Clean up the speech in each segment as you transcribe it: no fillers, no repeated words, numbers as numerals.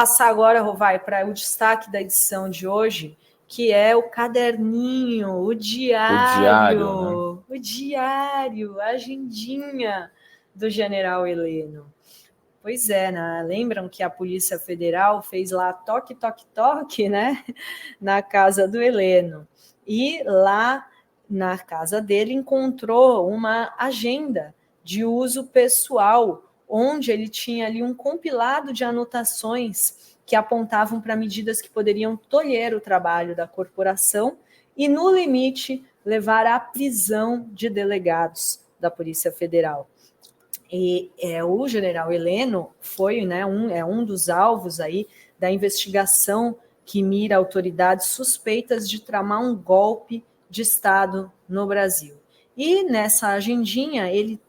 Passar agora, Rovai, para o destaque da edição de hoje, que é o caderninho, o diário, a agendinha do general Heleno. Pois é, né? Lembram que a Polícia Federal fez lá toque, toque, toque, né? Na casa do Heleno. E lá na casa dele encontrou uma agenda de uso pessoal, onde ele tinha ali um compilado de anotações que apontavam para medidas que poderiam tolher o trabalho da corporação e, no limite, levar à prisão de delegados da Polícia Federal. E o general Heleno foi, né, um dos alvos aí da investigação que mira autoridades suspeitas de tramar um golpe de Estado no Brasil. E nessa agendinha ele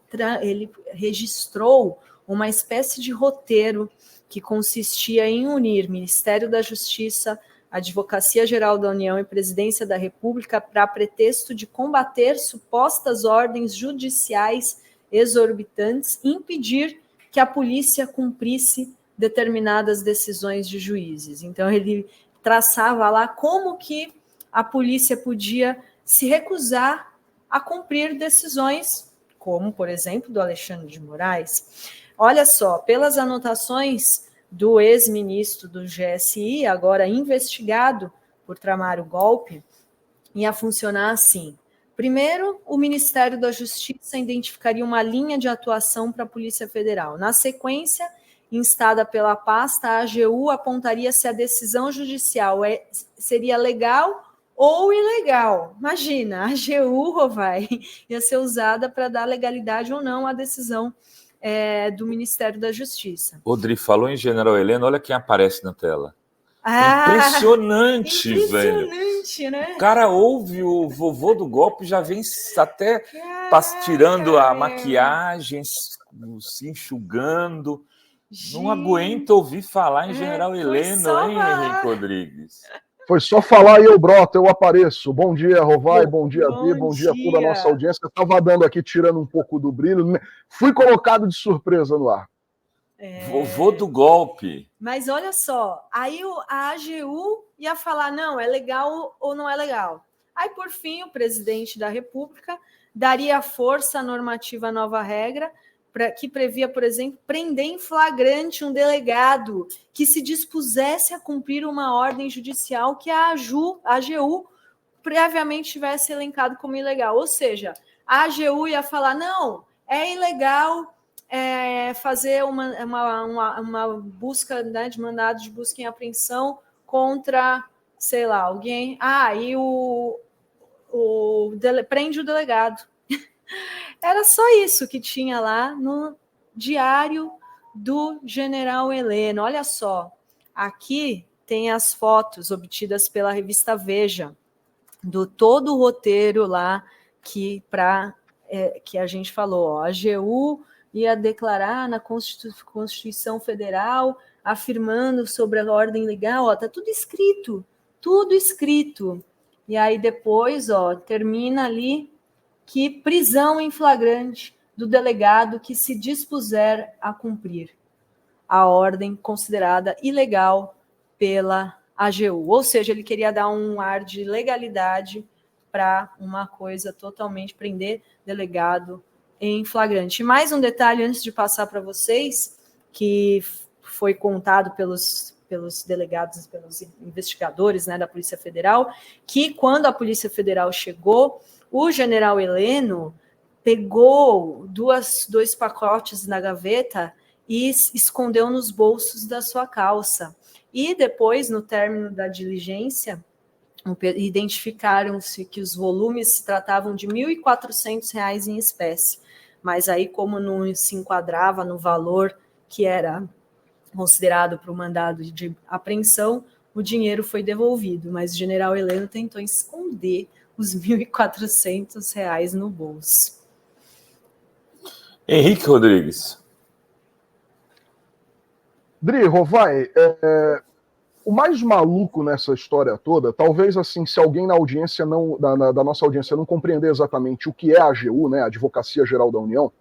registrou uma espécie de roteiro que consistia em unir Ministério da Justiça, Advocacia Geral da União e Presidência da República para pretexto de combater supostas ordens judiciais exorbitantes e impedir que a polícia cumprisse determinadas decisões de juízes. Então, ele traçava lá como que a polícia podia se recusar a cumprir decisões, como, por exemplo, do Alexandre de Moraes. Olha só, pelas anotações do ex-ministro do GSI, agora investigado por tramar o golpe, ia funcionar assim. Primeiro, o Ministério da Justiça identificaria uma linha de atuação para a Polícia Federal. Na sequência, instada pela pasta, a AGU apontaria se a decisão judicial seria legal ou ilegal. Imagina, a AGU, Rovai, ia ser usada para dar legalidade ou não à decisão do Ministério da Justiça. Rodrigo falou em general Heleno, olha quem aparece na tela. Impressionante, velho. Né? O cara ouve o vovô do golpe, já vem até tirando a maquiagem, se enxugando. Gente, não aguenta ouvir falar em general Heleno, hein, Henrique Rodrigues? Foi só falar e eu broto, eu apareço. Bom dia, Rovai, bom dia, Bia, bom dia a toda a nossa audiência. Eu estava dando aqui, tirando um pouco do brilho. Fui colocado de surpresa no ar. Vovô do golpe. Mas olha só, aí a AGU ia falar, não, é legal ou não é legal. Aí, por fim, o presidente da República daria força à normativa nova regra, que previa, por exemplo, prender em flagrante um delegado que se dispusesse a cumprir uma ordem judicial que a AGU previamente tivesse elencado como ilegal. Ou seja, a AGU ia falar, não, é ilegal fazer uma busca, né, de mandado de busca e apreensão contra, sei lá, alguém. E prende o delegado. Era só isso que tinha lá no diário do general Heleno. Olha só, aqui tem as fotos obtidas pela revista Veja, do todo o roteiro lá que a gente falou. A AGU ia declarar na Constituição Federal, afirmando sobre a ordem legal, tá tudo escrito. E aí depois, termina ali que prisão em flagrante do delegado que se dispuser a cumprir a ordem considerada ilegal pela AGU. Ou seja, ele queria dar um ar de legalidade para uma coisa totalmente, prender delegado em flagrante. Mais um detalhe antes de passar para vocês, que foi contado pelos delegados, pelos investigadores, né, da Polícia Federal, que quando a Polícia Federal chegou, o general Heleno pegou dois pacotes na gaveta e escondeu nos bolsos da sua calça. E depois, no término da diligência, identificaram-se que os volumes se tratavam de R$ 1.400 em espécie. Mas aí, como não se enquadrava no valor que era considerado para o mandado de apreensão, o dinheiro foi devolvido. Mas o general Heleno tentou esconder os R$ 1.400 no bolso. Henrique Rodrigues. Dri, Rovai, o mais maluco nessa história toda, talvez assim, se alguém na audiência da nossa audiência não compreender exatamente o que é a AGU, né, a Advocacia Geral da União,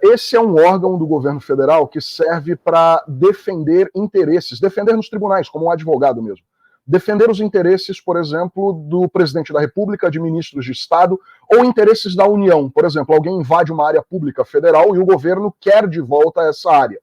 Esse é um órgão do governo federal que serve para defender interesses, defender nos tribunais, como um advogado mesmo. Defender os interesses, por exemplo, do presidente da República, de ministros de Estado, ou interesses da União. Por exemplo, alguém invade uma área pública federal e o governo quer de volta essa área.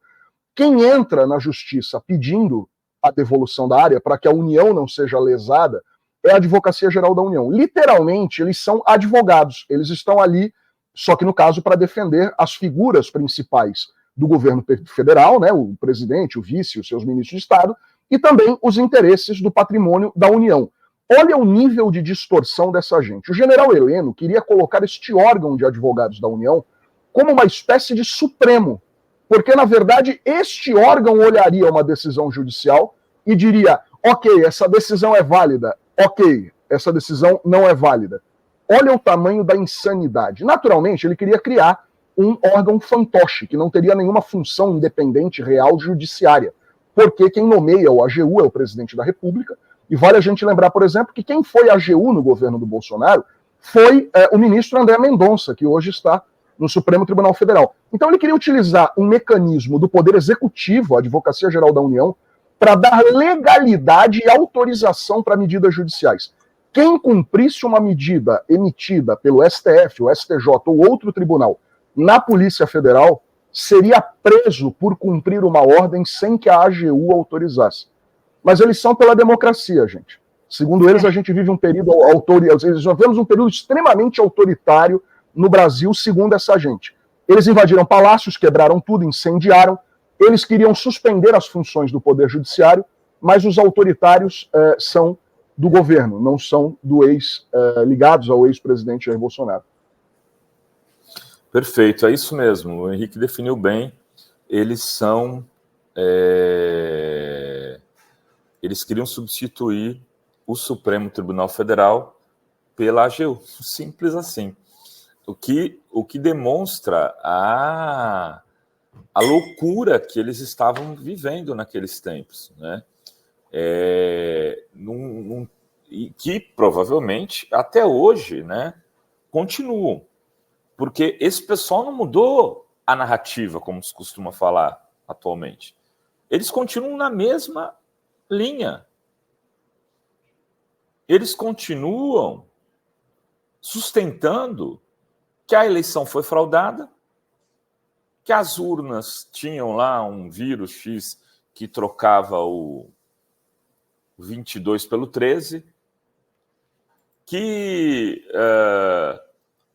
Quem entra na justiça pedindo a devolução da área para que a União não seja lesada é a Advocacia Geral da União. Literalmente, eles são advogados. Eles estão ali, só que no caso, para defender as figuras principais do governo federal, né, o presidente, o vice, os seus ministros de Estado, e também os interesses do patrimônio da União. Olha o nível de distorção dessa gente. O general Heleno queria colocar este órgão de advogados da União como uma espécie de supremo, porque, na verdade, este órgão olharia uma decisão judicial e diria, ok, essa decisão é válida, ok, essa decisão não é válida. Olha o tamanho da insanidade. Naturalmente, ele queria criar um órgão fantoche, que não teria nenhuma função independente, real, judiciária, porque quem nomeia o AGU é o presidente da República, e vale a gente lembrar, por exemplo, que quem foi AGU no governo do Bolsonaro foi o ministro André Mendonça, que hoje está no Supremo Tribunal Federal. Então ele queria utilizar um mecanismo do Poder Executivo, a Advocacia Geral da União, para dar legalidade e autorização para medidas judiciais. Quem cumprisse uma medida emitida pelo STF, o STJ ou outro tribunal na Polícia Federal seria preso por cumprir uma ordem sem que a AGU autorizasse. Mas eles são pela democracia, gente. Segundo eles, a gente vive um período autoritário, nós vemos um período extremamente autoritário no Brasil, segundo essa gente. Eles invadiram palácios, quebraram tudo, incendiaram. Eles queriam suspender as funções do Poder Judiciário, mas os autoritários são do governo, não são do ligados ao ex-presidente Jair Bolsonaro. Perfeito, é isso mesmo. O Henrique definiu bem. Eles são... Eles queriam substituir o Supremo Tribunal Federal pela AGU. Simples assim. O que demonstra a loucura que eles estavam vivendo naqueles tempos, né? E que provavelmente até hoje, né, continuam, porque esse pessoal não mudou a narrativa, como se costuma falar atualmente. Eles continuam na mesma linha. Eles continuam sustentando que a eleição foi fraudada, que as urnas tinham lá um vírus X que trocava o 22 pelo 13, que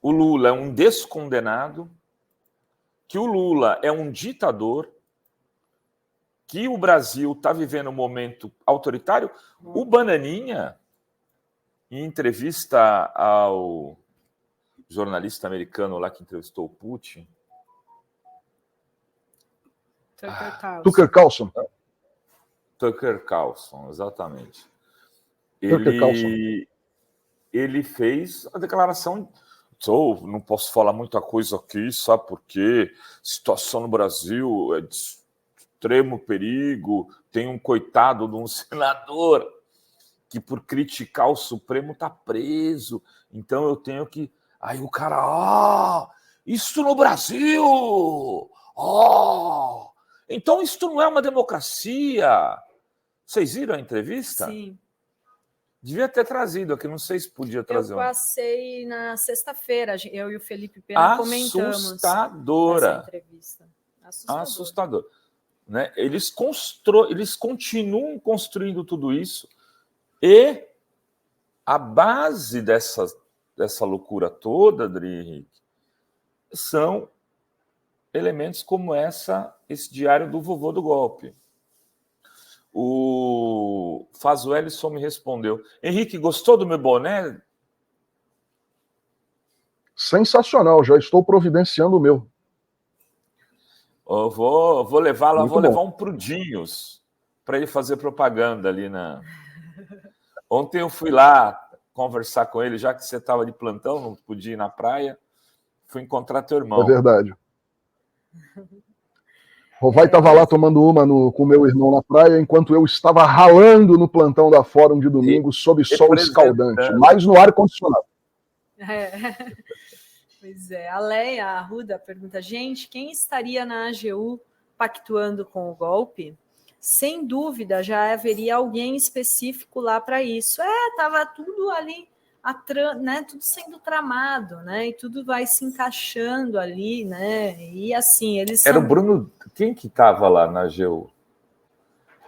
o Lula é um descondenado, que o Lula é um ditador, que o Brasil está vivendo um momento autoritário. O Bananinha, em entrevista ao jornalista americano lá que entrevistou o Putin, Tucker Carlson. Tucker Carlson, exatamente. Ele fez a declaração: não posso falar muita coisa aqui, sabe por quê? A situação no Brasil é de extremo perigo, tem um coitado de um senador que por criticar o Supremo está preso, então eu tenho que... Aí o cara, isso no Brasil! Então isso não é uma democracia! Vocês viram a entrevista? Sim. Devia ter trazido aqui, não sei se podia trazer. Eu passei na sexta-feira, eu e o Felipe Pena comentamos essa entrevista. Assustador. Né? Eles continuam construindo tudo isso e a base dessa loucura toda, Adri Henrique, são elementos como esse diário do vovô do golpe. O Fazuelison me respondeu: Henrique, gostou do meu boné? Sensacional, já estou providenciando o meu. Eu vou levar lá, Muito levar bom. um Prudinhos para ele fazer propaganda ali na. Ontem eu fui lá conversar com ele, já que você estava de plantão, não podia ir na praia. Fui encontrar teu irmão. É verdade. Rovai estava lá tomando uma com meu irmão na praia, enquanto eu estava ralando no plantão da Fórum de domingo sob sol escaldante, mas no ar-condicionado. Pois é, a Leia Arruda pergunta, gente, quem estaria na AGU pactuando com o golpe? Sem dúvida, já haveria alguém específico lá para isso. Estava tudo ali, né, tudo sendo tramado, né, e tudo vai se encaixando ali, né, e assim, eles Era o Bruno, quem que estava lá na AGU?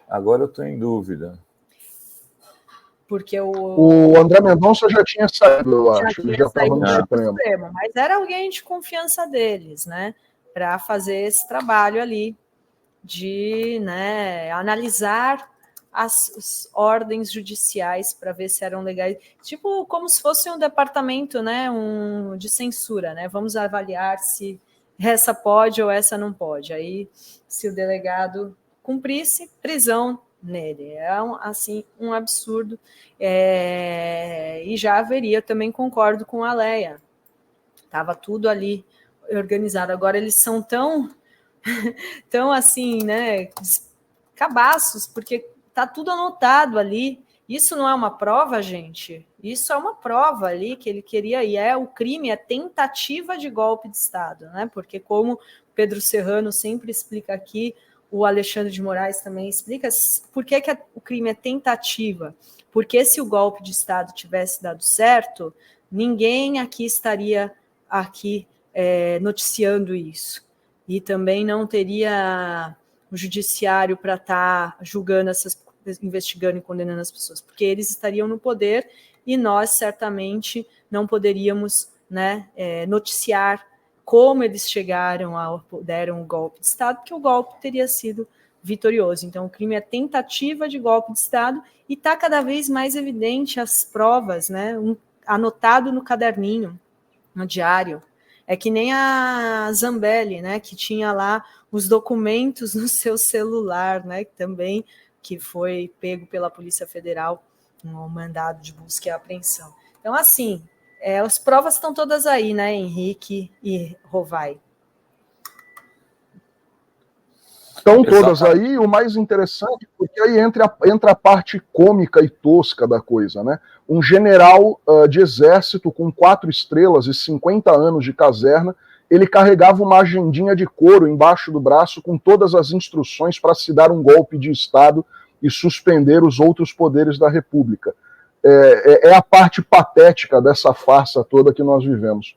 Agora eu estou em dúvida. Porque o André Mendonça já tinha saído, eu acho, ele já estava no Supremo. Mas era alguém de confiança deles, né, para fazer esse trabalho ali de, né, analisar as ordens judiciais para ver se eram legais, tipo como se fosse um departamento, né, de censura, né? Vamos avaliar se essa pode ou essa não pode. Aí, se o delegado cumprisse, prisão nele. É assim um absurdo. E já haveria, também concordo com a Leia. Estava tudo ali organizado. Agora eles são tão assim, né, cabaços, porque tá tudo anotado ali. Isso não é uma prova, gente? Isso é uma prova ali que ele queria, e o crime é tentativa de golpe de Estado, né? Porque como Pedro Serrano sempre explica aqui, o Alexandre de Moraes também explica, por que o crime é tentativa? Porque se o golpe de Estado tivesse dado certo, ninguém aqui estaria noticiando isso. E também não teria o judiciário para estar julgando investigando e condenando as pessoas, porque eles estariam no poder e nós certamente não poderíamos, né, noticiar como eles deram o golpe de Estado, porque o golpe teria sido vitorioso. Então, o crime é tentativa de golpe de Estado e está cada vez mais evidente as provas, né, anotado no caderninho, no diário. É que nem a Zambelli, né, que tinha lá os documentos no seu celular, né, também que foi pego pela Polícia Federal no mandado de busca e apreensão. Então, assim, as provas estão todas aí, né, Henrique e Rovai? Estão todas aí, o mais interessante, porque aí entra a parte cômica e tosca da coisa, né? Um general de exército com 4 estrelas e 50 anos de caserna, ele carregava uma agendinha de couro embaixo do braço com todas as instruções para se dar um golpe de Estado e suspender os outros poderes da República. É a parte patética dessa farsa toda que nós vivemos.